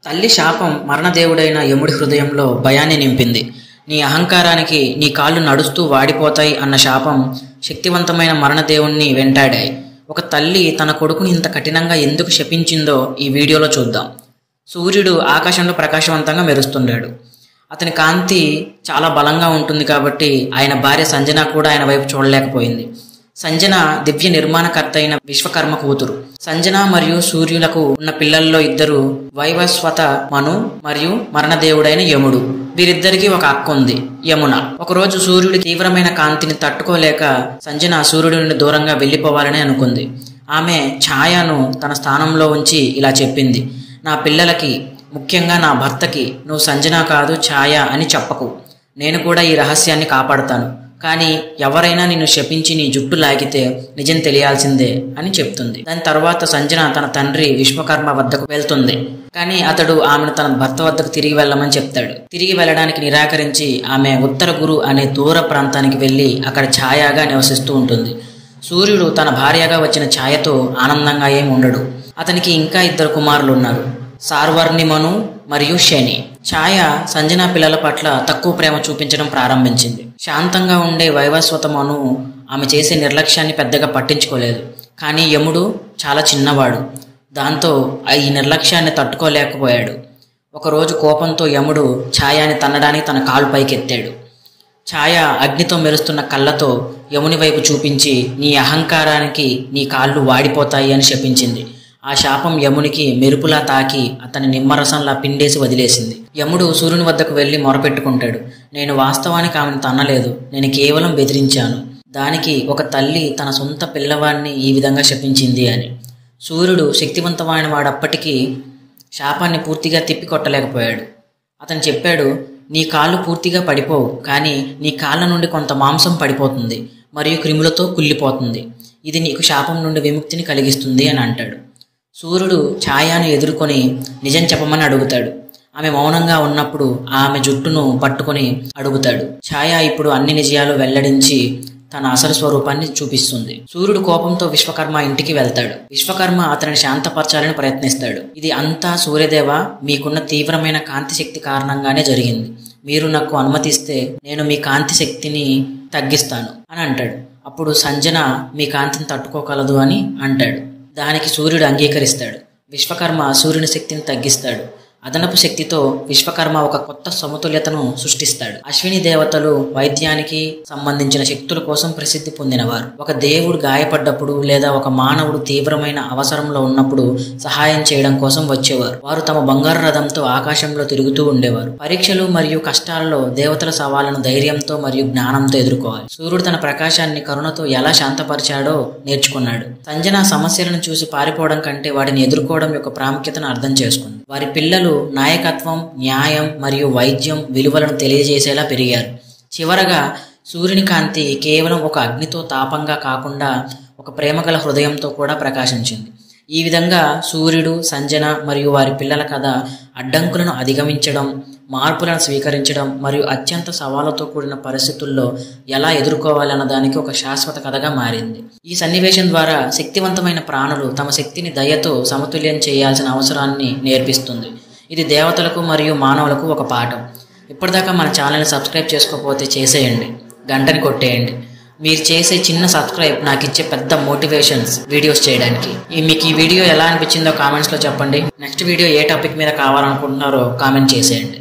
తల్లి శాపం మరణదేవుడైన యముడి హృదయంలో భయాన్ని నింపింది. నీ అహంకారానికి నీ కాళ్ళు నడుస్తూ వాడిపోతాయి అన్న శాపం శక్తివంతమైన మరణదేవుణ్ణి వెంటాడాయి. ఒక తల్లి తన కొడుకుని ఇంత కఠినంగా ఎందుకు శపించిందో ఈ వీడియోలో చూద్దాం. సూర్యుడు ఆకాశంలో ప్రకాశవంతంగా మెరుస్తుండాడు. అతని కాంతి చాలా బలంగా ఉంటుంది కాబట్టి ఆయన భార్య సంజన కూడా ఆయన వైపు చూడలేకపోయింది. సంజన దివ్య నిర్మాణకర్త అయిన విశ్వకర్మ కూతురు. సంజన మరియు సూర్యులకు ఉన్న పిల్లల్లో ఇద్దరు వైవస్వత మను మరియు మరణదేవుడైన యముడు. వీరిద్దరికీ ఒక అక్క ఉంది, యమున. ఒకరోజు సూర్యుడి తీవ్రమైన కాంతిని తట్టుకోలేక సంజన సూర్యుడి నుండి దూరంగా వెళ్ళిపోవాలని అనుకుంది. ఆమె ఛాయను తన స్థానంలో ఉంచి ఇలా చెప్పింది, నా పిల్లలకి, ముఖ్యంగా నా భర్తకి నువ్వు సంజన కాదు ఛాయ అని చెప్పకు. నేను కూడా ఈ రహస్యాన్ని కాపాడుతాను. కానీ ఎవరైనా నిన్ను శపించి నీ జుట్టు లాగితే నిజం తెలియాల్సిందే అని చెప్తుంది. దాని తర్వాత సంజన తన తండ్రి విశ్వకర్మ వద్దకు వెళ్తుంది. కానీ అతడు ఆమెను తన భర్త వద్దకు తిరిగి వెళ్ళమని చెప్తాడు. తిరిగి వెళ్ళడానికి నిరాకరించి ఆమె ఉత్తర గురు అనే దూర ప్రాంతానికి వెళ్ళి అక్కడ ఛాయగా నివసిస్తూ ఉంటుంది. సూర్యుడు తన భార్యగా వచ్చిన ఛాయతో ఆనందంగా ఏమి ఉండడు. అతనికి ఇంకా ఇద్దరు కుమారులు ఉన్నారు, సార్వర్ణిమను మరియు శని. ఛాయ సంజన పిల్లల పట్ల తక్కువ ప్రేమ చూపించడం ప్రారంభించింది. శాంతంగా ఉండే వైవస్వతమను ఆమె చేసే నిర్లక్ష్యాన్ని పెద్దగా పట్టించుకోలేదు. కానీ యముడు చాలా చిన్నవాడు. దాంతో ఈ నిర్లక్ష్యాన్ని తట్టుకోలేకపోయాడు. ఒకరోజు కోపంతో యముడు ఛాయని తన్నడానికి తన కాలు పైకెత్తాడు. ఛాయ అగ్నితో మెరుస్తున్న కళ్ళతో యముని వైపు చూపించి, నీ అహంకారానికి నీ కాళ్ళు వాడిపోతాయి అని శపించింది. ఆ శాపం యమునికి మెరుపులా తాకి అతని నిమ్మరసంలా పిండేసి వదిలేసింది. యముడు సూర్యుని వద్దకు వెళ్ళి మొరపెట్టుకుంటాడు, నేను వాస్తవానికి ఆమెను తన్నలేదు, నేను కేవలం బెదిరించాను. దానికి ఒక తల్లి తన సొంత పిల్లవాడిని ఈ విధంగా శపించింది అని. సూర్యుడు శక్తివంతమైన వాడప్పటికీ శాపాన్ని పూర్తిగా తిప్పికొట్టలేకపోయాడు. అతను చెప్పాడు, నీ కాళ్ళు పూర్తిగా పడిపోవు, కానీ నీ కాళ్ళ నుండి కొంత మాంసం పడిపోతుంది మరియు క్రిములతో కుళ్ళిపోతుంది. ఇది నీకు శాపం నుండి విముక్తిని కలిగిస్తుంది అని అంటాడు. సూర్యుడు ఛాయను ఎదుర్కొని నిజం చెప్పమని అడుగుతాడు. ఆమె మౌనంగా ఉన్నప్పుడు ఆమె జుట్టును పట్టుకొని అడుగుతాడు. ఛాయ ఇప్పుడు అన్ని నిజాలు వెల్లడించి తన అసలు స్వరూపాన్ని చూపిస్తుంది. సూర్యుడు కోపంతో విశ్వకర్మ ఇంటికి వెళ్తాడు. విశ్వకర్మ అతనిని శాంతపరచాలని ప్రయత్నిస్తాడు. ఇది అంతా సూర్యదేవ, మీకున్న తీవ్రమైన కాంతి శక్తి కారణంగానే జరిగింది. మీరు నాకు అనుమతిస్తే నేను మీ కాంతి శక్తిని తగ్గిస్తాను అని అంటాడు. అప్పుడు సంజన మీ కాంతిని తట్టుకోగలదు అని అంటాడు. దానికి సూర్యుడు అంగీకరిస్తాడు. విశ్వకర్మ సూర్యుని శక్తిని తగ్గిస్తాడు. అదనపు శక్తితో విశ్వకర్మ ఒక కొత్త సమతుల్యతను సృష్టిస్తాడు. అశ్విని దేవతలు వైద్యానికి సంబంధించిన శక్తుల కోసం ప్రసిద్ధి పొందినవారు. ఒక దేవుడు గాయపడ్డప్పుడు లేదా ఒక మానవుడు తీవ్రమైన అవసరంలో ఉన్నప్పుడు సహాయం చేయడం కోసం వచ్చేవారు. వారు తమ బంగారు రథంతో ఆకాశంలో తిరుగుతూ ఉండేవారు. పరీక్షలు మరియు కష్టాలలో దేవతల సవాళ్లను ధైర్యంతో మరియు జ్ఞానంతో ఎదుర్కోవాలి. సూర్యుడు తన ప్రకాశాన్ని కరుణతో ఎలా శాంతపరిచాడో నేర్చుకున్నాడు. సంజన సమస్యలను చూసి పారిపోవడం కంటే వాటిని ఎదుర్కోవడం యొక్క ప్రాముఖ్యతను అర్థం చేసుకుంది. వారి పిల్లలు నాయకత్వం, న్యాయం మరియు వైద్యం విలువలను తెలియజేసేలా పెరిగారు. చివరగా సూర్యుని కాంతి కేవలం ఒక అగ్నితో తాపంగా కాకుండా ఒక ప్రేమగల హృదయంతో కూడా ప్రకాశించింది. ఈ విధంగా సూర్యుడు, సంజన మరియు వారి పిల్లల కథ అడ్డంకులను అధిగమించడం, మార్పులను స్వీకరించడం మరియు అత్యంత సవాళ్లతో కూడిన పరిస్థితుల్లో ఎలా ఎదుర్కోవాలి అన్న దానికి ఒక శాశ్వత కథగా మారింది. ఈ సన్నివేశం ద్వారా శక్తివంతమైన ప్రాణులు తమ శక్తిని దయతో సమతుల్యం చేయాల్సిన అవసరాన్ని నేర్పిస్తుంది. ఇది దేవతలకు మరియు మానవులకు ఒక పాఠం. ఇప్పటిదాకా మన ఛానల్ని సబ్స్క్రైబ్ చేసుకోకపోతే చేసేయండి, గంటని కొట్టేయండి. మీరు చేసే చిన్న సబ్స్క్రైబ్ నాకు ఇచ్చే పెద్ద మోటివేషన్స్ వీడియోస్ చేయడానికి. మీకు ఈ వీడియో ఎలా అనిపించిందో కామెంట్స్లో చెప్పండి. నెక్స్ట్ వీడియో ఏ టాపిక్ మీద కావాలనుకుంటున్నారో కామెంట్ చేసేయండి.